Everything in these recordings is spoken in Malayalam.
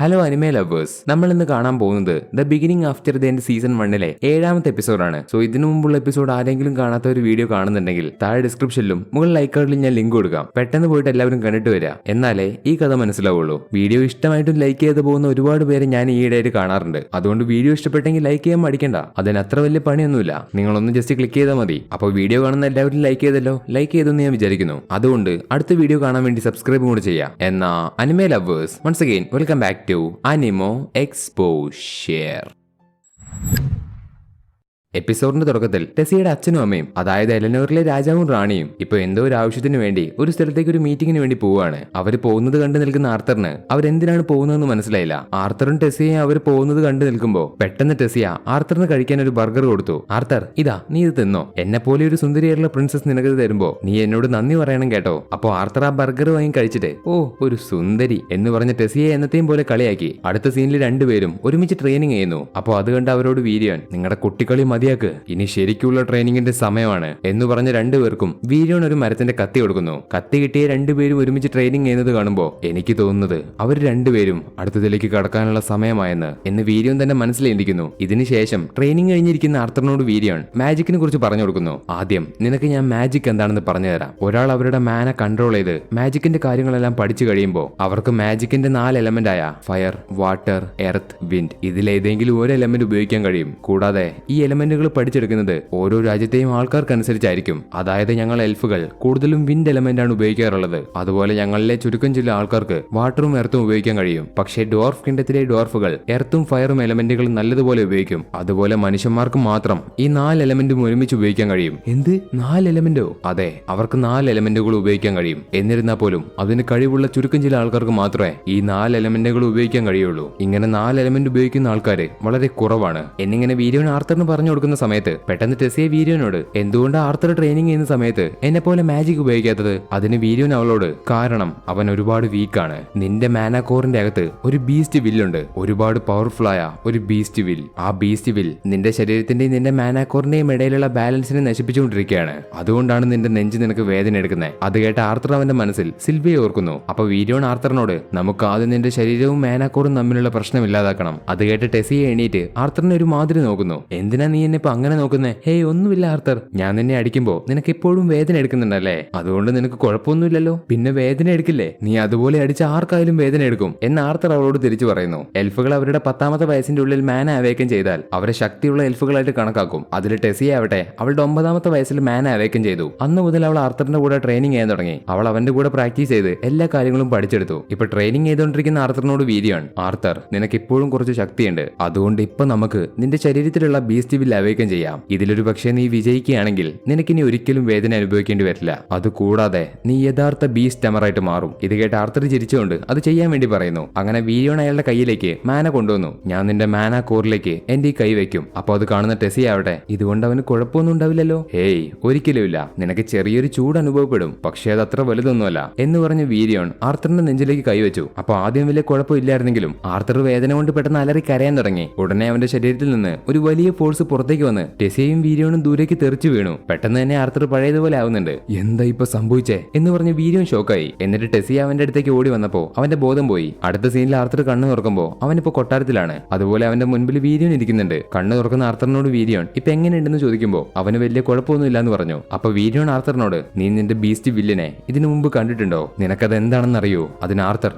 ഹലോ അനിമേ ലവേഴ്സ്, നമ്മൾ ഇന്ന് കാണാൻ പോകുന്നത് the beginning after the end season 1-ലെ 7ാമത്തെ എപ്പിസോഡാണ്. സോ ഇതിനു മുമ്പുള്ള എപ്പിസോഡ് ആരെങ്കിലും കാണാത്ത ഒരു വീഡിയോ കാണുന്നുണ്ടെങ്കിൽ താഴെ ഡിസ്ക്രിപ്ഷനിലും മുകളിൽ ലൈക്ക് കാർഡിലും ഞാൻ ലിങ്ക് കൊടുക്കാം. പെട്ടെന്ന് പോയിട്ട് എല്ലാവരും കണ്ടിട്ട് വരിക, എന്നാലേ ഈ കഥ മനസ്സിലാവുള്ളൂ. വീഡിയോ ഇഷ്ടമായിട്ടും ലൈക്ക് ചെയ്ത് പോകുന്ന ഒരുപാട് പേര് ഞാൻ ഈയിടെയായിട്ട് കാണാറുണ്ട്. അതുകൊണ്ട് വീഡിയോ ഇഷ്ടപ്പെട്ടെങ്കിൽ ലൈക്ക് ചെയ്യാൻ മടിക്കണ്ട, അതിന് അത്ര വലിയ പണിയൊന്നുമില്ല. നിങ്ങളൊന്ന് ജസ്റ്റ് ക്ലിക്ക് ചെയ്താൽ മതി. അപ്പോൾ വീഡിയോ കാണുന്ന എല്ലാവരും ലൈക്ക് ചെയ്തല്ലോ, ലൈക്ക് ചെയ്തെന്ന് ഞാൻ വിചാരിക്കുന്നു. അതുകൊണ്ട് അടുത്ത വീഡിയോ കാണാൻ വേണ്ടി സബ്സ്ക്രൈബ് കൂടി ചെയ്യാം. എന്നാ anime lovers, once again welcome back to Animo Exposure. എപ്പിസോഡിന്റെ തുടക്കത്തിൽ ടെസിയുടെ അച്ഛനും അമ്മയും, അതായത് എലനോറിലെ രാജാവും റാണിയും ഇപ്പൊ എന്തോ ഒരു ആവശ്യത്തിന് വേണ്ടി ഒരു സ്ഥലത്തേക്ക് ഒരു മീറ്റിംഗിന് വേണ്ടി പോവുകയാണ്. അവർ പോകുന്നത് കണ്ടു നിൽക്കുന്ന ആർത്തറിന് അവരെന്തിനാണ് പോകുന്നതെന്ന് മനസ്സിലായില്ല. ആർത്തറും ടെസിയെ അവർ പോകുന്നത് കണ്ടു നിൽക്കുമ്പോൾ പെട്ടെന്ന് ടെസിയ ആർത്തറിന് കഴിക്കാൻ ഒരു ബർഗർ കൊടുത്തു. ആർത്തർ, ഇതാ നീ ഇത് തിന്നോ, എന്നെ പോലെ ഒരു സുന്ദരിയായിട്ടുള്ള പ്രിൻസസ് നിനക്ക് തരുമ്പോ നീ എന്നോട് നന്ദി പറയണം കേട്ടോ. അപ്പോ ആർത്തർ ആ ബർഗർ വാങ്ങി കഴിച്ചിട്ട് ഓ ഒരു സുന്ദരി എന്ന് പറഞ്ഞ ടെസിയെ എന്നത്തെയും പോലെ കളിയാക്കി. അടുത്ത സീനിൽ രണ്ടുപേരും ഒരുമിച്ച് ട്രെയിനിങ് ചെയ്യുന്നു. അപ്പോൾ അത് കണ്ട് അവരോട് വീര്യൻ, നിങ്ങളുടെ കുട്ടിക്കളി മതിയാക്ക്, ഇനി ശരിക്കുള്ള ട്രെയിനിങ്ങിന്റെ സമയമാണ് എന്ന് പറഞ്ഞ രണ്ടുപേർക്കും വീര്യൻ ഒരു മരത്തിന്റെ കത്തി കൊടുക്കുന്നു. കത്തി കിട്ടിയ രണ്ടുപേരും ഒരുമിച്ച് ട്രെയിനിങ് ചെയ്യുന്നത് കാണുമ്പോൾ എനിക്ക് തോന്നുന്നത് അവർ രണ്ടുപേരും അടുത്തതിലേക്ക് കടക്കാനുള്ള സമയമായെന്ന് എന്ന് വീര്യൻ തന്നെ മനസ്സിലേന്തിക്കുന്നു. ഇതിനുശേഷം ട്രെയിനിങ് കഴിഞ്ഞിരിക്കുന്ന ആർത്തറിനോട് വീര്യൻ മാജിക്കിനെ കുറിച്ച് പറഞ്ഞു കൊടുക്കുന്നു. ആദ്യം നിനക്ക് ഞാൻ മാജിക് എന്താണെന്ന് പറഞ്ഞു തരാം. ഒരാൾ അവരുടെ മാനെ കൺട്രോൾ ചെയ്ത് മാജിക്കിന്റെ കാര്യങ്ങളെല്ലാം പഠിച്ചു കഴിയുമ്പോൾ അവർക്ക് മാജിക്കിന്റെ 4 എലമെന്റ് ആയ ഫയർ, വാട്ടർ, എർത്ത്, വിൻഡ് ഇതിലേതെങ്കിലും ഒരു എലമെന്റ് ഉപയോഗിക്കാൻ കഴിയും. കൂടാതെ ഈ എലമെന്റുകൾ പഠിച്ചെടുക്കുന്നത് ഓരോ രാജ്യത്തെയും ആൾക്കാർക്കനുസരിച്ചായിരിക്കും. അതായത് ഞങ്ങൾ എൽഫുകൾ കൂടുതലും വിൻഡ് എലമെന്റ് ആണ് ഉപയോഗിക്കാറുള്ളത്. അതുപോലെ ഞങ്ങളിലെ ചുരുക്കം ചില ആൾക്കാർക്ക് വാട്ടറും എർത്തും ഉപയോഗിക്കാൻ കഴിയും. പക്ഷേ ഡോർഫ് കിണ്ടത്തിലെ ഡോർഫുകൾ എർത്തും ഫയറും എലമെന്റുകളും നല്ലതുപോലെ ഉപയോഗിക്കും. അതുപോലെ മനുഷ്യന്മാർക്ക് മാത്രം ഈ 4 എലമെന്റും ഒരുമിച്ച് ഉപയോഗിക്കാൻ കഴിയും. എന്ത് 4 എലമെന്റോ? അതെ, അവർക്ക് 4 എലമെന്റുകൾ ഉപയോഗിക്കാൻ കഴിയും. എന്നിരുന്നാൽ പോലും അതിന് കഴിവുള്ള ചുരുക്കം ചില ആൾക്കാർക്ക് മാത്രമേ ഈ 4 എലമെന്റുകൾ ഉപയോഗിക്കാൻ കഴിയുള്ളൂ. ഇങ്ങനെ 4 എലമെന്റ് ഉപയോഗിക്കുന്ന ആൾക്കാർ വളരെ കുറവാണ് എന്നിങ്ങനെ വീര്യൻ ആർത്തറിന് പറഞ്ഞു കൊടുക്കുന്ന സമയത്ത് പെട്ടെന്ന് ടെസിയെ വീര്യനോട് എന്തുകൊണ്ട് ആർത്തർ ട്രെയിനിങ് ചെയ്യുന്ന സമയത്ത് എന്നെ പോലെ മാജിക് ഉപയോഗിക്കാത്തത്? അതിന് വീര്യൻ അവളോട്, കാരണം അവൻ ഒരുപാട് വീക്കാണ്. നിന്റെ മാനാകോറിന്റെ അകത്ത് ഒരു ബീസ്റ്റ് വില്ലുണ്ട്, ഒരുപാട് പവർഫുൾ ആയ ഒരു ബീസ്റ്റ് വിൽ. ആ ബീസ്റ്റ് വിൽ നിന്റെ ശരീരത്തിന്റെയും നിന്റെ മാനാകോറിന്റെയും ഇടയിലുള്ള ബാലൻസിനെ നശിപ്പിച്ചുകൊണ്ടിരിക്കുകയാണ്. അതുകൊണ്ടാണ് നിന്റെ നെഞ്ച് നിനക്ക് വേദന എടുക്കുന്നത്. അത് കേട്ട ആർത്തർ അവന്റെ മനസ്സിൽ സിൽവിയെ ഓർക്കുന്നു. അപ്പൊ വീര്യൻ ആർത്തറിനോട്, നമുക്ക് ആദ്യം നിന്റെ ശരീരവും മാനാകോറും തമ്മിലുള്ള പ്രശ്നം ഇല്ലാതാക്കണം. അത് കേട്ട് ടെസിയെ എണീറ്റ് ആർത്തറിനെ ഒരു മാതിരി നോക്കുന്നു. എന്തിനാ നീ എന്നെ ഇപ്പൊ അങ്ങനെ നോക്കുന്നേ? ഹേയ് ഒന്നുമില്ല ആർത്തർ, ഞാൻ നിന്നെ അടിക്കുമ്പോ നിനക്ക് എപ്പോഴും വേദന എടുക്കുന്നുണ്ടല്ലേ, അതുകൊണ്ട് നിനക്ക് കുഴപ്പമൊന്നുമില്ലല്ലോ, പിന്നെ വേദന എടുക്കില്ലേ? നീ അതുപോലെ അടിച്ച ആർക്കായാലും വേദന എടുക്കും എന്ന് ആർത്തർ അവളോട് തിരിച്ചു പറയുന്നു. എൽഫുകൾ അവരുടെ 10ാമത്തെ വയസ്സിന്റെ ഉള്ളിൽ മാന അവേക്കൻ ചെയ്താൽ അവരെ ശക്തിയുള്ള എൽഫുകളായിട്ട് കണക്കാക്കും. അതിൽ ടെസിയ ആവട്ടെ അവളുടെ 9ാമത്തെ വയസ്സിൽ മാന അവേക്കൻ ചെയ്തു. അന്ന് മുതൽ അവൾ ആർത്തറിന്റെ കൂടെ ട്രെയിനിങ് ചെയ്യാൻ തുടങ്ങി. അവൾ അവന്റെ കൂടെ പ്രാക്ടീസ് ചെയ്ത് എല്ലാ കാര്യങ്ങളും പഠിച്ചെടുത്തു. ഇപ്പൊ ട്രെയിനിങ് ചെയ്തുകൊണ്ടിരിക്കുന്ന ആർത്തറിനോട് വീര്യൻ, ആർത്തർ നിനക്ക് ഇപ്പോഴും കുറച്ച് ശക്തിയുണ്ട്, അതുകൊണ്ട് ഇപ്പൊ നമുക്ക് നിന്റെ ശരീരത്തിലുള്ള ബീസ്റ്റ് വിൽ അവേക്കൻ ചെയ്യാം. ഇതിലൊരു പക്ഷേ നീ വിജയിക്കുകയാണെങ്കിൽ നിനക്കിനി ഒരിക്കലും വേദന അനുഭവിക്കേണ്ടി വരില്ല. അതുകൂടാതെ നീ യഥാർത്ഥ ബീസ്റ്റ് ടമറായിട്ട് മാറും. ഇത് കേട്ട് ആർത്തർ ചിരിച്ചുകൊണ്ട് അത് ചെയ്യാൻ വേണ്ടി പറയുന്നു. അങ്ങനെ വീര്യൻ അയാളുടെ കയ്യിലേക്ക് മാന കൊണ്ടുവന്നു. ഞാൻ നിന്റെ മാന കോറിലേക്ക് എന്റെ ഈ കൈ വെക്കും. അപ്പൊ അത് കാണുന്ന ടെസി ആവട്ടെ, ഇതുകൊണ്ട് അവന് കുഴപ്പമൊന്നും ഉണ്ടാവില്ലല്ലോ. ഹേയ് ഒരിക്കലുമില്ല, നിനക്ക് ചെറിയൊരു ചൂട് അനുഭവപ്പെടും, പക്ഷേ അത് അത്ര വലുതൊന്നുമല്ല എന്ന് പറഞ്ഞ് വീര്യൻ ആർത്തറിന്റെ നെഞ്ചിലേക്ക് കൈവച്ചു. അപ്പൊ ആദ്യം വലിയ കുഴപ്പമില്ലായിരുന്നെങ്കിലും ആർത്തർ വേദന കൊണ്ട് പെട്ടെന്ന് അലറി കരയാൻ തുടങ്ങി. ഉടനെ അവന്റെ ശരീരത്തിൽ നിന്ന് ഒരു വലിയ ഫോഴ്സ് പുറത്തേക്ക് വന്ന് ടെസിയയും വീര്യനും ദൂരേക്ക് തെറിച്ചു വീണു. പെട്ടെന്ന് തന്നെ ആർത്തർ പഴയതുപോലെ ആവുന്നുണ്ട്. എന്താ ഇപ്പൊ സംഭവിച്ചേ എന്ന് പറഞ്ഞ് വീര്യൻ ഷോക്കായി. എന്നിട്ട് ടെസിയ അവന്റെ അടുത്തേക്ക് ഓടി വന്നപ്പോ അവന്റെ ബോധം പോയി. അടുത്ത സീനിൽ ആർത്തർ കണ്ണു തുറക്കുമ്പോ അവനിപ്പോ കൊട്ടാരത്തിലാണ്. അതുപോലെ അവന്റെ മുൻപിൽ വീര്യൻ ഇരിക്കുന്നുണ്ട്. കണ്ണു തുറക്കുന്ന ആർത്തറിനോട് വീര്യൻ ഇപ്പൊ എങ്ങനെയുണ്ടെന്ന് ചോദിക്കുമ്പോ അവന് വലിയ കുഴപ്പമൊന്നും ഇല്ലാന്ന് പറഞ്ഞു. അപ്പൊ വീര്യൻ ആർത്തറിനോട്, നീ നിന്റെ ബീസ്റ്റ് വില്ലിനെ ഇതിനു മുമ്പ് കണ്ടിട്ടുണ്ടോ? നിനക്കത് എന്താണെന്ന് അറിയോ? അതിന് ആർത്തർ,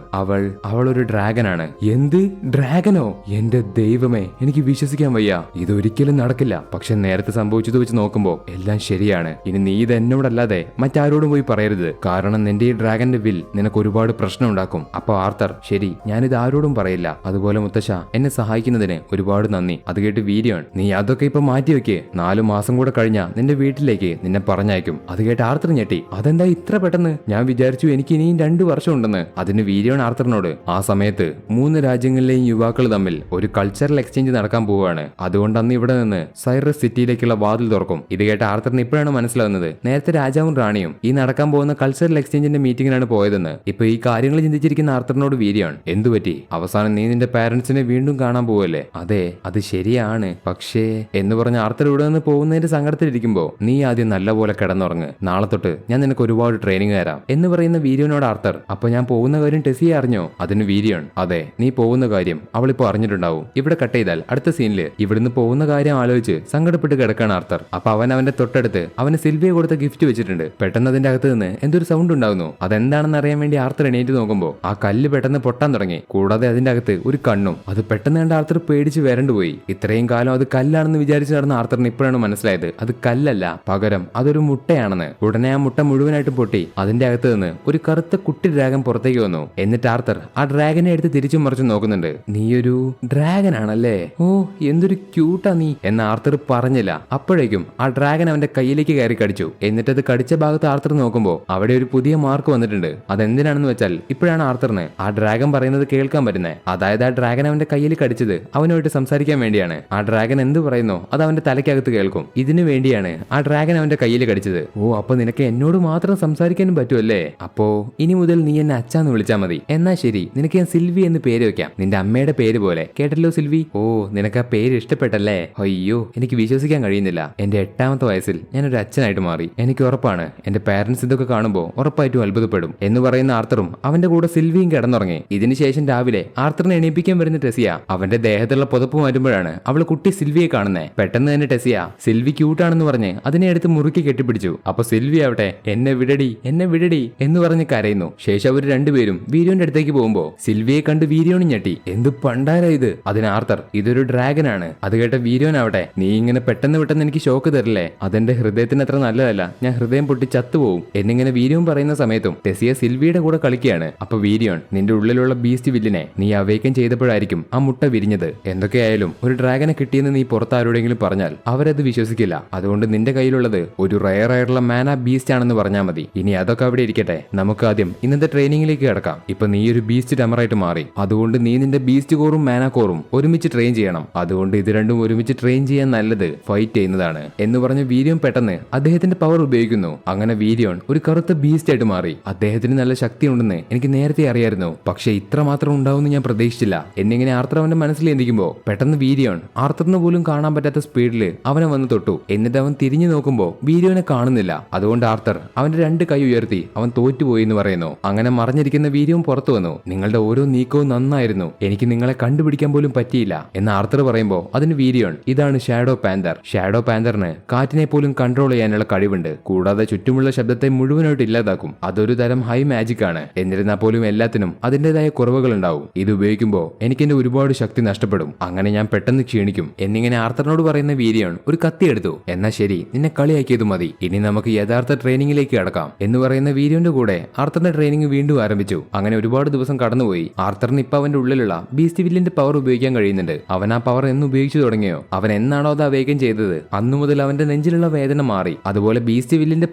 അവൾ ഒരു ഡ്രാഗനാണ്. എന്ത് ഡ്രാഗനോ? എന്റെ ദൈവമേ, എനിക്ക് വിശ്വസിക്കാൻ വയ്യ, ഇതൊരിക്കലും നടക്കില്ല. പക്ഷെ നേരത്തെ സംഭവിച്ചത് വെച്ച് നോക്കുമ്പോ എല്ലാം ശരിയാണ്. ഇനി നീ ഇത് എന്നോടല്ലാതെ മറ്റാരോടും പോയി പറയരുത്, കാരണം നിന്റെ ഈ ഡ്രാഗന്റെ വിൽ നിനക്ക് ഒരുപാട് പ്രശ്നം ഉണ്ടാക്കും. അപ്പൊ ആർത്തർ, ശരി ഞാനിത് ആരോടും പറയില്ല. അതുപോലെ മുത്തശ്ശ, എന്നെ സഹായിക്കുന്നതിന് ഒരുപാട് നന്ദി. അത് കേട്ട് വീര്യൻ, നീ അതൊക്കെ ഇപ്പൊ മാറ്റിവെക്ക്, 4 മാസം കൂടെ കഴിഞ്ഞാ നിന്റെ വീട്ടിലേക്ക് നിന്നെ പറഞ്ഞയക്കും. അത് കേട്ട് ആർത്തർ ഞെട്ടി. അതെന്താ ഇത്ര പെട്ടെന്ന്? ഞാൻ വിചാരിച്ചു എനിക്ക് ഇനിയും 2 വർഷം ഉണ്ടെന്ന്. അതിന് വീര്യൻ ആർത്തറിനോട്, ആ സമയത്ത് 3 രാജ്യങ്ങളിലെയും യുവാക്കൾ തമ്മിൽ ഒരു കൾച്ചറൽ എക്സ്ചേഞ്ച് നടക്കാൻ പോവുകയാണ്. അതുകൊണ്ട് അന്ന് ഇവിടെ നിന്ന് സൈറസ് സിറ്റിയിലേക്കുള്ള വാതിൽ തുറക്കും. ഇത് കേട്ട ആർത്തറിന് ഇപ്പോഴാണ് മനസ്സിലാവുന്നത് നേരത്തെ രാജാവും റാണിയും ഈ നടക്കാൻ പോകുന്ന കൾച്ചറൽ എക്സ്ചേഞ്ചിന്റെ മീറ്റിംഗിനാണ് പോയതെന്ന്. ഇപ്പൊ ഈ കാര്യങ്ങൾ ചിന്തിച്ചിരിക്കുന്ന ആർത്തറിനോട് വീര്യമാണ് എന്തുപറ്റി, അവസാനം നീ നിന്റെ പാരന്റ്സിനെ വീണ്ടും കാണാൻ പോവല്ലേ? അതെ, അത് ശരിയാണ്, പക്ഷേ എന്ന് പറഞ്ഞ ആർത്തർ ഇവിടെ നിന്ന് പോകുന്നതിന്റെ സങ്കടത്തിലിരിക്കുമ്പോ നീ ആദ്യം നല്ലപോലെ കിടന്നുറങ്ങ്, നാളെ തൊട്ട് ഞാൻ നിനക്ക് ഒരുപാട് ട്രെയിനിങ് തരാം എന്ന് പറയുന്ന വീര്യനോട് ആർത്തർ, അപ്പൊ ഞാൻ പോകുന്ന കാര്യം ടെസിയെ അറിഞ്ഞോ? അതിന് വീര്യൻ, അതെ, നീ പോകുന്ന കാര്യം അവളിപ്പോ അറിഞ്ഞിട്ടുണ്ടാവും. ഇവിടെ കട്ട് ചെയ്താൽ അടുത്ത സീനില് ഇവിടുന്ന് പോകുന്ന കാര്യം ആലോചിച്ച് സങ്കടപ്പെട്ട് കിടക്കാണ് ആർത്തർ. അപ്പൊ അവന്റെ തൊട്ടടുത്ത് അവന് സിൽവിയ കൊടുത്ത ഗിഫ്റ്റ് വെച്ചിട്ടുണ്ട്. പെട്ടെന്ന് അതിന്റെ അകത്ത് നിന്ന് എന്തൊരു സൗണ്ട് ഉണ്ടാകുന്നു. അതെന്താണെന്ന് അറിയാൻ വേണ്ടി ആർത്തർ എണീറ്റ് നോക്കുമ്പോ ആ കല്ല് പെട്ടെന്ന് പൊട്ടാൻ തുടങ്ങി. കൂടാതെ അതിന്റെ അകത്ത് ഒരു കണ്ണും. അത് പെട്ടെന്ന് കണ്ട ആർത്തർ പേടിച്ച് വരണ്ടുപോയി. ഇത്രയും കാലം അത് കല്ലാണെന്ന് വിചാരിച്ച് നടന്ന ആർത്തറിന് ഇപ്പോഴാണ് മനസ്സിലായത് അത് കല്ലല്ല, പകരം അതൊരു മുട്ടയാണെന്ന്. ഉടനെ ആ മുട്ട മുഴുവനായിട്ട് പൊട്ടി അതിന്റെ അകത്ത് നിന്ന് ഒരു കറുത്ത കുട്ടി ഡ്രാഗൺ പുറത്തേക്ക് വന്നു. എന്നിട്ട് ആർത്തർ ആ ഡ്രാഗനെ എടുത്ത് തിരിച്ചും മറിച്ചും നോക്കുന്നുണ്ട്. നീയൊരു ഡ്രാഗൻ ആണല്ലേ, ഓ എന്തൊരു ക്യൂട്ടാ നീ എന്ന് ആർത്തർ പറഞ്ഞില്ല. അപ്പോഴേക്കും ആ ഡ്രാഗൻ അവന്റെ കയ്യിലേക്ക് കയറി കടിച്ചു. എന്നിട്ട് അത് കടിച്ച ഭാഗത്ത് ആർത്തർ നോക്കുമ്പോൾ അവിടെ ഒരു പുതിയ മാർക്ക് വന്നിട്ടുണ്ട്. അതെന്തിനാണെന്ന് വെച്ചാൽ ഇപ്പോഴാണ് ആർത്തറിന് ആ ഡ്രാഗൻ പറയുന്നത് കേൾക്കാൻ പറ്റുന്നത്. അതായത് ആ ഡ്രാഗൻ അവന്റെ കയ്യിൽ കടിച്ചത് അവനുമായിട്ട് സംസാരിക്കാൻ വേണ്ടിയാണ്. ആ ഡ്രാഗൻ എന്ത് പറയുന്നോ അത് അവന്റെ തലയ്ക്കകത്ത് കേൾക്കും. ഇതിനു വേണ്ടിയാണ് ആ ഡ്രാഗൻ അവന്റെ കയ്യിൽ കടിച്ചത്. ഓ, അപ്പൊ നിനക്ക് എന്നോട് മാത്രം സംസാരിക്കാനും പറ്റുമല്ലേ? അപ്പോ ഇനി മുതൽ നീ എന്നെ അച്ഛാന്ന് വിളിച്ചാൽ മതി. എന്നാ ശരി, നിനക്ക് ഞാൻ സിൽവി എന്ന് പേര് വെക്കാം, നിന്റെ അമ്മയുടെ പേര് പോലെ. കേട്ടല്ലോ സിൽവി? ഓ, നിനക്ക് ആ പേര് ഇഷ്ടപ്പെട്ടല്ലേ? അയ്യോ, എനിക്ക് വിശ്വസിക്കാൻ കഴിയുന്നില്ല. എന്റെ 8ാമത്തെ വയസ്സിൽ ഞാനൊരു അച്ഛനായിട്ട് മാറി. എനിക്ക് ഉറപ്പാണ് എന്റെ പാരന്റ്സ് ഇതൊക്കെ കാണുമ്പോൾ ഉറപ്പായിട്ടും അത്ഭുതപ്പെടും എന്ന് പറയുന്ന ആർത്തറും അവന്റെ കൂടെ സിൽവിയും കിടന്നുറങ്ങി. ഇതിനുശേഷം രാവിലെ ആർത്തറിനെ എണീപ്പിക്കാൻ വരുന്ന ടെസിയ അവന്റെ ദേഹത്തുള്ള പുതപ്പ് മാറ്റുമ്പോഴാണ് അവൾ കുട്ടി സിൽവിയെ കാണുന്നത്. പെട്ടെന്ന് തന്നെ ടെസിയ സിൽവി ക്യൂട്ടാണെന്ന് പറഞ്ഞ് അതിനെ എടുത്ത് മുറുക്കി കെട്ടിപ്പിടിച്ചു. അപ്പൊ സിൽവി ആവട്ടെ എന്നെ വിടടി എന്നെ വിടടി എന്ന് പറഞ്ഞ് കരയുന്നു. ശേഷം അവർ രണ്ടുപേരും വീര്യോന്റെ അടുത്തേക്ക് പോകുമ്പോ സിൽവിയെ കണ്ട് വീര്യോണി ഞെട്ടി. എന്ത് പണ്ടാര ഇത്? അതിന് ആർത്തർ, ഇതൊരു ഡ്രാഗൻ ആണ്. അത് കേട്ട വീര്യോനാവട്ടെ, നീ ഇങ്ങനെ പെട്ടെന്ന് എനിക്ക് ഷോക്ക് തരില്ലേ? അതെന്റെ ഹൃദയത്തിന് അത്ര നല്ലതല്ല, ഞാൻ ഹൃദയം പൊട്ടി ചത്തുപോകും എന്നിങ്ങനെ വീര്യോൻ പറയുന്ന സമയത്തും ടെസിയ സിൽവിയുടെ കൂടെ കളിക്കുകയാണ്. അപ്പൊ വീര്യോൻ, നിന്റെ ഉള്ളിലുള്ള ബീസ്റ്റ് വില്ലിനെ നീ അവേക്കൻ ചെയ്തപ്പോഴായിരിക്കും ആ മുട്ട വിരിഞ്ഞത്. എന്തൊക്കെയായാലും ഒരു ഡ്രാഗനെ കിട്ടിയെന്ന് നീ പുറത്താരോടെങ്കിലും പറഞ്ഞാൽ അവരത് വിശ്വസിക്കില്ല. അതുകൊണ്ട് നിന്റെ കയ്യിലുള്ളത് ഒരു റയർ ആയിട്ടുള്ള മാന ബീസ്റ്റ് ആണെന്ന് പറഞ്ഞാൽ മതി. ഇനി അതൊക്കെ അവിടെ ഇരിക്കട്ടെ, നമുക്ക് ആദ്യം ഇന്നത്തെ ട്രെയിനിങ്ങിലേക്ക് കിടക്കാം. ഇപ്പൊ നീ ഒരു ബീസ്റ്റ് ടമറായിട്ട് മാറി. അതുകൊണ്ട് നീ നിന്റെ ബീസ്റ്റ് കോറും മാന കോറും ഒരുമിച്ച് ട്രെയിൻ ചെയ്യണം. അതുകൊണ്ട് ഇത് രണ്ടും ഒരുമിച്ച് ട്രെയിൻ ചെയ്യാൻ നല്ലത് ഫൈറ്റ് ചെയ്യുന്നതാണ് എന്ന് പറഞ്ഞ് വീര്യോൻ പെട്ടെന്ന് അദ്ദേഹത്തിന്റെ പവർ ഉപയോഗിക്കുന്നു. അങ്ങനെ വീര്യോൻ ഒരു കറുത്ത ബീസ്റ്റ് ആയിട്ട് മാറി. അദ്ദേഹത്തിന് നല്ല ശക്തി ഉണ്ടെന്ന് എനിക്ക് നേരത്തെ അറിയായിരുന്നു, പക്ഷെ ഇത്രമാത്രം ഉണ്ടാവുമെന്ന് ഞാൻ പ്രതീക്ഷിച്ചില്ല എന്നിങ്ങനെ ആർത്തർ അവന്റെ മനസ്സിൽ ചിന്തിക്കുമ്പോ പെട്ടെന്ന് വീര്യോൻ ആർത്തറിന് പോലും കാണാൻ പറ്റാത്ത സ്പീഡിൽ അവനെ വന്ന് തൊട്ടു. എന്നിട്ട് അവൻ തിരിഞ്ഞു നോക്കുമ്പോ വീര്യോനെ കാണുന്നില്ല. അതുകൊണ്ട് ആർത്തർ അവന്റെ 2 കൈ ഉയർത്തി അവൻ തോറ്റുപോയി എന്ന് പറയുന്നു. അങ്ങനെ മറിഞ്ഞിരിക്കുന്ന വീര്യവും പുറത്തു വന്നു. നിങ്ങളുടെ ഓരോ നീക്കവും നന്നായിരുന്നു, എനിക്ക് നിങ്ങളെ കണ്ടുപിടിക്കാൻ പോലും പറ്റിയില്ല എന്ന് ആർത്തർ പറയുമ്പോ അതിന് വീര്യോൻ, ഇതാണ് ഷാഡോ പാന്തർ. ഷാഡോ പാന്തറിന് കാറ്റിനെ പോലും കൺട്രോൾ ചെയ്യാനുള്ള കഴിവുണ്ട്. കൂടാതെ ചുറ്റുമുള്ള ശബ്ദത്തെ മുഴുവനായിട്ട് ഇല്ലാതാക്കും. അതൊരു തരം ഹൈ മാജിക് ആണ്. എന്നിരുന്നാൽ പോലും എല്ലാത്തിനും അതിന്റേതായ കുറവുകൾ ഉണ്ടാവും. ഇത് ഉപയോഗിക്കുമ്പോൾ എനിക്ക് എന്റെ ഒരുപാട് ശക്തി നഷ്ടപ്പെടും. അങ്ങനെ ഞാൻ പെട്ടെന്ന് ക്ഷീണിക്കും എന്നിങ്ങനെ ആർത്തറിനോട് പറയുന്ന വീര്യോൻ ഒരു കത്തി എടുത്തു. എന്നാ ശരി, നിന്നെ കളിയാക്കിയത് മതി, ഇനി നമുക്ക് യഥാർത്ഥ ട്രെയിനിങ്ങിലേക്ക് കടക്കാം എന്ന് പറയുന്ന വീര്യോന്റെ കൂടെ ആർത്തറിന്റെ ട്രെയിനിങ് വീണ്ടും ആരംഭിച്ചു. അങ്ങനെ ഒരുപാട് ദിവസം കടന്നുപോയി. ആർത്തറിന് ഇപ്പൊ അവന്റെ ഉള്ളിലുള്ള ബീസ്റ്റ് വില്ലിന്റെ പവർ ഉപയോഗിക്കാൻ കഴിയുന്നുണ്ട്. അവൻ ആ പവർ എന്ന് ഉപയോഗിച്ചു തുടങ്ങിയോ, അവൻ എന്നാണോ അത് അവേഗം ചെയ്തത് അന്നു മുതൽ അവന്റെ നെഞ്ചിലുള്ള വേദന മാറി. അതുപോലെ ബീസ്റ്റ് വില്ലിന്റെ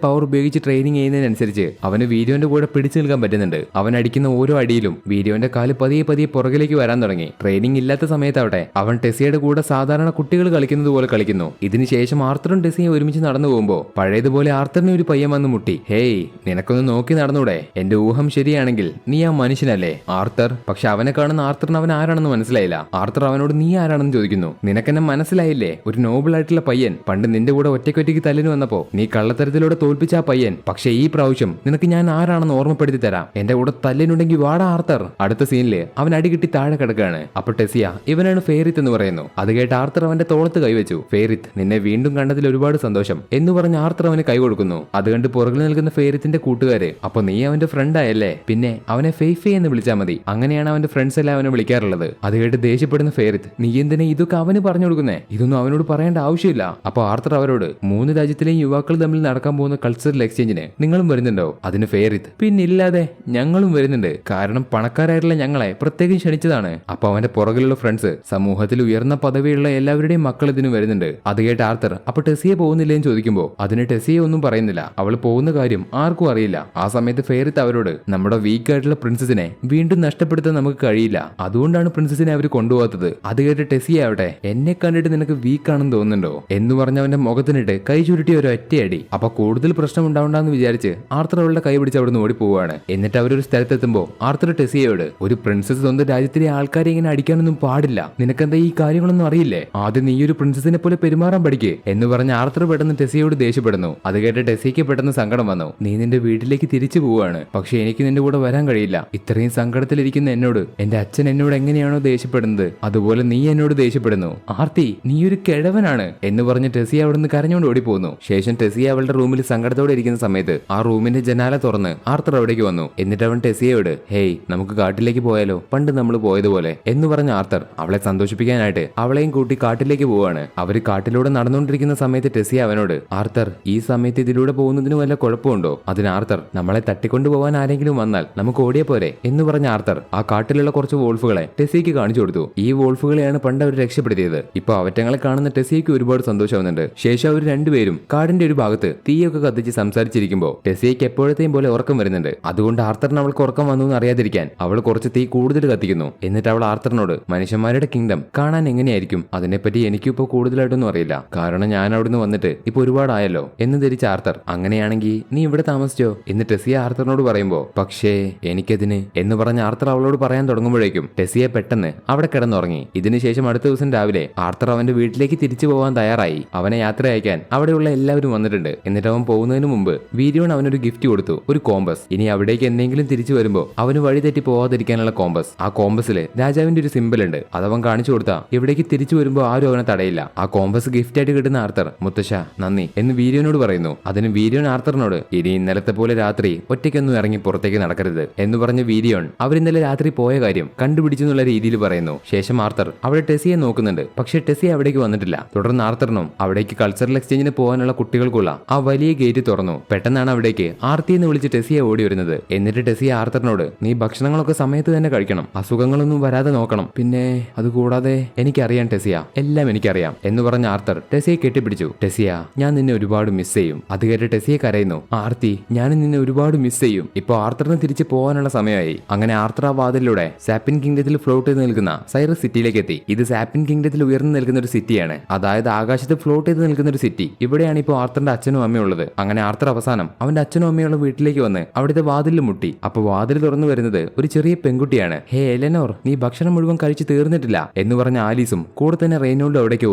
പവർ ഉപയോഗിച്ച് ട്രെയിനിങ് ചെയ്യുന്നതിനനുസരിച്ച് അവന് വീര്യോന്റെ കൂടെ പിടിച്ചു നിൽക്കാൻ പറ്റുന്നുണ്ട്. അവൻ അടിക്കുന്ന ഓരോ അടിയിലും വീര്യോന്റെ കാല് പതിയെ പുറകിലേക്ക് വരാൻ തുടങ്ങി. ട്രെയിനിങ് ഇല്ലാത്ത സമയത്താവട്ടെ അവൻ ടെസിയുടെ കൂടെ സാധാരണ കുട്ടികൾ കളിക്കുന്നത് പോലെ കളിക്കുന്നു. ഇതിനുശേഷം ആർത്തറും ടെസിയും ഒരുമിച്ച് നടന്നു പോകുമ്പോ പഴയതുപോലെ ആർത്തറിന് ഒരു പയ്യൻ വന്ന് മുട്ടി. ഹേയ്, നിനക്കൊന്ന് നോക്കി നടന്നൂടെ? എന്റെ ഊഹം ശരിയാണെങ്കിൽ നീ ആ മനുഷ്യനല്ലേ ആർത്തർ? പക്ഷെ അവനെ കാണുന്ന ആർത്തറിന് അവൻ ആരാണെന്ന് മനസ്സിലായില്ല. ആർത്തർ അവനോട് നീ ആരാണെന്ന് ചോദിക്കുന്നു. നിനക്കെന്നെ മനസ്സിലായില്ലേ? ഒരു നോബിൾ ആയിട്ടുള്ള പയ്യൻ, പണ്ട് നിന്റെ കൂടെ ഒറ്റയ്ക്കൊറ്റയ്ക്ക് തല്ലിന് വന്നപ്പോ നീ കള്ളത്തരത്തിലൂടെ തോൽപ്പിച്ച ആ പയ്യൻ. പക്ഷെ ഈ പ്രാവശ്യം നിനക്ക് ഞാൻ ആരാണെന്ന് ഓർമ്മപ്പെടുത്തി തരാം. എന്റെ കൂടെ തല്ലിനുണ്ടെങ്കിൽ വാടാ ആർത്തർ. അടുത്ത സീനില് അവൻ അടികിട്ടി താഴെ കിടക്കുകയാണ്. അപ്പൊ ടെസിയ, ഇവനാണ് ഫേറിത്ത് എന്ന് പറയുന്നു. അത് കേട്ട് ആർത്തർ അവന്റെ തോളത്ത് കൈവച്ചു. ഫേറിത്ത്, നിന്നെ വീണ്ടും കണ്ടതിൽ ഒരുപാട് സന്തോഷം എന്ന് പറഞ്ഞ് ആർത്തർ അവന് കൈ കൊടുക്കുന്നു. അത് കണ്ട് പുറകിൽ നിൽക്കുന്ന ഫേറിത്തിന്റെ കൂട്ടുകാര്, അപ്പൊ നീ അവന്റെ ഫ്രണ്ട് ആയല്ലേ, പിന്നെ അവനെ ഫെയ്ഫേ എന്ന് വിളിച്ചാൽ മതി. അങ്ങനെയാണ് അവന്റെ ഫ്രണ്ട്സ് എല്ലാം അവനെ വിളിക്കാറുള്ളത്. അത് കേട്ട് ദേഷ്യപ്പെടുന്ന ഫേറിത്ത്, നീ എന്തിനാ ഇതൊക്കെ അവന് പറഞ്ഞു കൊടുക്കുന്നേ? ഇതൊന്നും അവനോട് പറയേണ്ട ആവശ്യമില്ല. അപ്പൊ ആർത്തർ അവരോട്, 3 രാജ്യത്തിലെയും യുവാക്കൾ തമ്മിൽ നടക്കാൻ പോകുന്ന കൾച്ചറൽ എക്സ്ചേഞ്ചിന് നിങ്ങളും വരുന്നുണ്ടോ? അതിന് ഫേറിത്ത്, പിന്നില്ലാതെ ഞങ്ങളും വരുന്നുണ്ട്, കാരണം പണക്കാരായിട്ടുള്ള ഞങ്ങളെ പ്രത്യേകം ക്ഷണിച്ചതാണ്. അപ്പൊ അവന്റെ പുറകിലുള്ള ഫ്രണ്ട്സ്, സമൂഹത്തിൽ ഉയർന്ന പദവിയുള്ള എല്ലാവരുടെയും മക്കൾ ഇതിന് വരുന്നുണ്ട്. അത് കേട്ട് ആർത്തർ, അപ്പൊ ടെസിയെ പോകുന്നില്ലേന്ന് ചോദിക്കുമ്പോ അതിന് ടെസിയെ ഒന്നും പറയുന്നില്ല. അവൾ പോകുന്ന കാര്യം ആർക്കും അറിയില്ല. ആ സമയത്ത് ഫേറിത്ത് അവരോട്, നമ്മുടെ വീക്ക് ആയിട്ടുള്ള പ്രിൻസസിനെ വീണ്ടും നഷ്ടപ്പെടുത്താൻ നമുക്ക് കഴിയില്ല, അതുകൊണ്ടാണ് പ്രിൻസസിനെ അവർ കൊണ്ടുപോകാത്തത്. അത് കേട്ട് ടെസിയെ ആവട്ടെ, എന്നെ കണ്ടിട്ട് നിനക്ക് വീക്ക് ആണെന്ന് തോന്നുന്നുണ്ടോ എന്ന് പറഞ്ഞ് അവന്റെ മുഖത്തിനിട്ട് കൈ ചുരുട്ടി ഒരു ഒറ്റയടി. അപ്പൊ കൂടുതൽ പ്രശ്നം ഉണ്ടാവണ്ടെന്ന് വിചാരിച്ച് ആർത്തർ അവളുടെ കൈ പിടിച്ച് അവിടെ നിന്ന് ഓടി പോവാണ്. എന്നിട്ട് അവരൊരു സ്ഥലത്തെത്തുമ്പോ ആർത്തർ ടെസിയയോട്, ഒരു പ്രിൻസസ് സ്വന്തം രാജ്യത്തിലെ ആൾക്കാരെ ഇങ്ങനെ അടിക്കാനൊന്നും പാടില്ല, നിനക്കെന്താ ഈ കാര്യങ്ങളൊന്നും അറിയില്ലേ, ആദ്യം നീ ഒരു പ്രിൻസസിനെ പോലെ പെരുമാറാൻ പഠിക്കേ എന്ന് പറഞ്ഞ് ആർത്തർ പെട്ടെന്ന് ടെസിയോട് ദേഷ്യപ്പെടുന്നു. അത് കേട്ട് ടെസിക്ക് പെട്ടെന്ന് സങ്കടം വന്നു. നീ നിന്റെ വീട്ടിലേക്ക് തിരിച്ചു പോവാണ്, പക്ഷെ എനിക്ക് നിന്റെ കൂടെ വരാൻ കഴിയില്ല. ഇത്രയും സങ്കടത്തിലിരിക്കുന്ന എന്നോട് എന്റെ അച്ഛൻ എന്നോട് എങ്ങനെയാണോ ദേഷ്യപ്പെടുന്നത് അതുപോലെ നീ എന്നോട് ദേഷ്യപ്പെടുന്നു. ആർത്തി, നീ ഒരു കിഴവനാണ് എന്ന് പറഞ്ഞ് ടെസിയ അവിടുന്ന് കരഞ്ഞോണ്ട് ഓടിപ്പോന്നു. ശേഷം ടെസിയ അവളുടെ റൂമിൽ സങ്കടത്തോടെ ഇരിക്കുന്ന സമയത്ത് ആ റൂമിന്റെ ജനാല തുറന്ന് ആർത്തർ അവിടേക്ക് വന്നു. എന്നിട്ട് അവൻ ടെസിയയോട്, ഹേയ് നമുക്ക് കാട്ടിലേക്ക് പോയാലോ, പണ്ട് നമ്മൾ പോയതുപോലെ എന്ന് പറഞ്ഞ ആർത്തർ അവളെ സന്തോഷിപ്പിക്കാനായിട്ട് അവളെയും കൂട്ടി കാട്ടിലേക്ക് പോവാണ്. അവര് കാട്ടിലൂടെ നടന്നുകൊണ്ടിരിക്കുന്ന സമയത്ത് ടെസിയ അവനോട്, ആർത്തർ ഈ സമയത്ത് ഇതിലൂടെ പോകുന്നതിന് വല്ല കുഴപ്പമുണ്ടോ? അതിന് ആർത്തർ, നമ്മളെ തട്ടിക്കൊണ്ടുപോകാൻ ആരെങ്കിലും വന്നാൽ നമുക്ക് ഓടിയ പോരെ എന്ന് പറഞ്ഞ ആർത്തർ ആ കാട്ടിലുള്ള കുറച്ച് വോൾഫുകളെ ടെസിയക്ക് കാണിച്ചു കൊടുത്തു. ഈ വോൾഫുകളെയാണ് പണ്ട് അവർ രക്ഷപ്പെടുത്തിയത്. ഇപ്പൊ അവറ്റങ്ങളെ കാണുന്ന ടെസിയക്ക് ഒരുപാട് സന്തോഷമാവുന്നുണ്ട്. ശേഷം അവർ രണ്ടുപേരും കാടിന്റെ ഒരു ഭാഗത്ത് തീയൊക്കെ കത്തിച്ച് സംസാരിച്ചിരിക്കുമ്പോൾ ടെസിയക്ക് എപ്പോഴത്തെയും പോലെ ഉറക്കം വരുന്നുണ്ട്. അതുകൊണ്ട് ആർത്തറിന് അവൾക്ക് ഉറക്കം വന്നു എന്ന് അറിയാതിരിക്കാൻ അവൾ കുറച്ച് തീ കൂടുതൽ കത്തിക്കുന്നു. എന്നിട്ട് അവൾ ആർത്തറിനോട്, മനുഷ്യന്മാരുടെ കിങ്ഡം കാണാൻ എങ്ങനെയായിരിക്കും, അതിനെപ്പറ്റി എനിക്കിപ്പോ കൂടുതലായിട്ടൊന്നും അറിയില്ല, കാരണം ഞാൻ അവിടുന്ന് വന്നിട്ട് ഇപ്പൊ ഒരുപാടായല്ലോ എന്ന് ധരിച്ച ആർത്തർ, അങ്ങനെയാണെങ്കിൽ നീ ഇവിടെ താമസിച്ചോ എന്ന് ടെസിയ ആർത്തറിനോട് പറയുമ്പോ, പക്ഷേ എനിക്കതിന് എന്ന് പറഞ്ഞ ആർത്തർ അവളോട് പറയാൻ തുടങ്ങുമ്പോഴേക്കും ടെസിയ പെട്ടെന്ന് അവിടെ കിടന്നുറങ്ങി. ഇതിനുശേഷം അടുത്ത ദിവസം രാവിലെ ആർത്തർ അവന്റെ വീട്ടിലേക്ക് തിരിച്ചു പോകാൻ തയ്യാറായി. അവനെ യാത്ര അയക്കാൻ അവിടെയുള്ള എല്ലാവരും വന്നിട്ടുണ്ട്. എന്നിട്ട് അവൻ പോകുന്നതിന് മുമ്പ് വീരിയോൺ അവനൊരു ഗിഫ്റ്റ് കൊടുത്തു, ഒരു കോമ്പസ്. ഇനി അവിടേക്ക് എന്തെങ്കിലും തിരിച്ചു വരുമ്പോ അവന് വഴി തെറ്റി പോവാതിരിക്കാനുള്ള കോമ്പസ്. ആ കോമ്പസില് രാജാവിന്റെ ഒരു സിമ്പിൾ ഉണ്ട്. അതവൻ കാണിച്ചു കൊടുത്താ ഇവിടേക്ക് തിരിച്ചു വരുമ്പോ ആരും അവനെ തടയില്ല. ആ കോമ്പസ് ഗിഫ്റ്റ് ആയിട്ട് കിട്ടുന്ന ആർത്തർ, മുത്തശ്ശ നന്ദി എന്ന് വീരിയോനോട് പറയുന്നു. അതിന് വീരിയോൺ ആർത്തറിനോട്, ഇനി ഇന്നലത്തെ പോലെ രാത്രി ഒറ്റയ്ക്കൊന്നും ഇറങ്ങി പുറത്തേക്ക് നടക്കരുത് എന്ന് പറഞ്ഞ വീരിയോൺ അവരിന്നലെ രാത്രി പോയ കാര്യം കണ്ടുപിടിച്ചു എന്നുള്ള രീതിയിൽ പറയുന്നു. ശേഷം ആർത്തർ അവിടെ ടെസിയെ നോക്കുന്നുണ്ട്. പക്ഷെ ടെസിയ അവിടേക്ക് വന്നിട്ടില്ല. തുടർന്ന് ആർത്തറിനും അവിടേക്ക് കൾച്ചറൽ എക്സ്ചേഞ്ചിന് പോകാനുള്ള കുട്ടികൾക്കുള്ള ആ വലിയ ഗേറ്റ് തുറന്നു. പെട്ടെന്നാണ് അവിടേക്ക് ആർത്തി എന്ന് വിളിച്ച് ടെസിയ ഓടി വരുന്നത്. എന്നിട്ട് ടെസിയ ആർത്തറിനോട്, നീ ഭക്ഷണങ്ങളൊക്കെ സമയത്ത് തന്നെ കഴിക്കണം, അസുഖങ്ങളൊന്നും വരാതെ നോക്കണം, പിന്നെ അതുകൂടാതെ എനിക്കറിയാം ടെസിയ, എല്ലാം എനിക്കറിയാം എന്ന് പറഞ്ഞ ആർത്തർ ടെസിയെ കെട്ടിപ്പിടിച്ചു. ടെസിയ, ഞാൻ നിന്നെ ഒരുപാട് മിസ് ചെയ്യും. അത് കേട്ട് ടെസിയെ കരയുന്നു. ആർത്തി, ഞാൻ നിന്നെ ഒരുപാട് മിസ് ചെയ്യും. ഇപ്പൊ ആർത്തറിന് തിരിച്ചു പോകാനുള്ള സമയമായി. അങ്ങനെ ആർത്തർ ആ വാതിലൂടെ സാപ്പിൻ കിങ്ഡത്തിൽ ഫ്ലോട്ട് ചെയ്ത് നിൽക്കുന്ന സൈറസ് സിറ്റിയിലേക്ക് എത്തി. ഇത് സാപ്പിൻ കിങ്ഡത്തിൽ ഉയർന്നു നിൽക്കുന്ന ഒരു സിറ്റിയാണ്, അതായത് ആകാശത്ത് ഫ്ലോട്ട് ചെയ്ത് നിൽക്കുന്ന ഒരു സിറ്റി. ഇവിടെയാണ് ഇപ്പോൾ ആർത്തറിന്റെ അച്ഛനും അമ്മയും ഉള്ളത്. അങ്ങനെ ആർത്തർ അവസാനം അവന്റെ അച്ഛനും അമ്മയുള്ള വീട്ടിലേക്ക് വന്ന് അവിടുത്തെ വാതിലിൽ മുട്ടി. അപ്പൊ വാതിൽ തുറന്നു വരുന്നത് ഒരു ചെറിയ പെൺകുട്ടിയാണ്. ഹേ എലനോർ, നീ ഭക്ഷണം മുഴുവൻ കഴിച്ചു തീർന്നിട്ടില്ല എന്ന് പറഞ്ഞ ആലീസും കൂടെ തന്നെ റെയ്നോൾഡും അവിടേക്ക്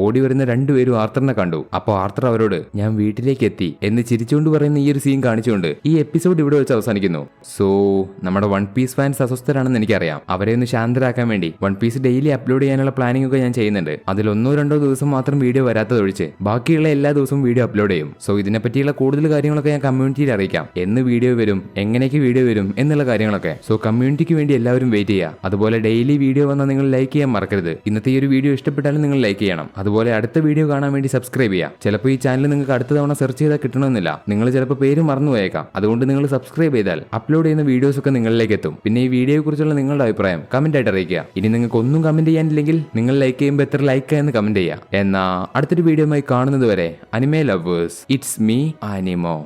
ഓടി വരുന്ന രണ്ടുപേരും ആർത്തറിനെ കണ്ടു. അപ്പൊ ആർത്തർ അവരോട്, ഞാൻ വീട്ടിലേക്ക് എത്തി എന്ന് ചിരിച്ചുകൊണ്ട് പറയുന്ന ഈ ഒരു സീൻ കാണിച്ചുകൊണ്ട് ഈ എപ്പിസോഡ് ഇവിടെ വെച്ച് അവസാനിക്കുന്നു. സോ നമ്മുടെ വൺ പീസ് ഫാൻസ് അസ്വസ്ഥരാണെന്ന് എനിക്കറിയാം. അവരെ ഒന്ന് ശാന്തരാക്കാൻ വേണ്ടി വൺ പീസ് ഡെയിലി അപ്ലോഡ് ചെയ്യാനുള്ള പ്ലാനിംഗ് ഒക്കെ ഞാൻ ചെയ്യുന്നുണ്ട്. അതിൽ 1-2 ദിവസം മാത്രം വീഡിയോ വരാത്തതൊഴിച്ച് ബാക്കിയുള്ള എല്ലാ ദിവസവും വീഡിയോ അപ്ലോഡ് ചെയ്യും. സോ ഇതിനെപ്പറ്റിയുള്ള കൂടുതൽ കാര്യങ്ങളൊക്കെ ഞാൻ കമ്മ്യൂണിറ്റിയിൽ അറിയിക്കാം. എന്ന് വീഡിയോ വരും, എങ്ങനെയൊക്കെ വീഡിയോ വരും എന്നുള്ള കാര്യങ്ങളൊക്കെ. സോ കമ്മ്യൂണിറ്റിക്ക് വേണ്ടി എല്ലാവരും വെയിറ്റ് ചെയ്യുക. അതുപോലെ ഡെയിലി വീഡിയോ വന്നാൽ നിങ്ങൾ ലൈക്ക് ചെയ്യാൻ മറക്കരുത്. ഇന്നത്തെ ഈ ഒരു വീഡിയോ ഇഷ്ടപ്പെട്ടാലും നിങ്ങൾ ലൈക്ക് ചെയ്യണം. അതുപോലെ അടുത്ത വീഡിയോ കാണാൻ വേണ്ടി സബ്സ്ക്രൈബ് ചെയ്യുക. ചിലപ്പോൾ ഈ ചാനൽ നിങ്ങൾക്ക് അടുത്ത തവണ സെർച്ച് ചെയ്താൽ കിട്ടണമെന്നില്ല. നിങ്ങൾ ചിലപ്പോൾ പേര് മറന്നു പോയേക്കാം. അതുകൊണ്ട് നിങ്ങൾ സബ്സ്ക്രൈബ് ചെയ്താൽ അപ്ലോഡ് ചെയ്യുന്ന വീഡിയോസ് ഒക്കെ നിങ്ങളിലേക്ക് എത്തും. പിന്നെ ഈ വീഡിയോയെ കുറിച്ചുള്ള നിങ്ങളുടെ അഭിപ്രായം കമന്റ് ആയിട്ട് അറിയിക്കുക. ഇനി നിങ്ങൾക്ക് ഒന്നും കമന്റ് ചെയ്യാനില്ലെങ്കിൽ നിങ്ങൾ ലൈക്ക് ചെയ്യുമ്പോൾ എത്ര ലൈക്ക് എന്ന് കമന്റ് ചെയ്യുക. എന്നാ അടുത്തൊരു വീഡിയോയുമായി കാണുന്നത് വരെ അനിമേ ലവേഴ്സ്, ഇറ്റ്സ് മീ അനിമോ.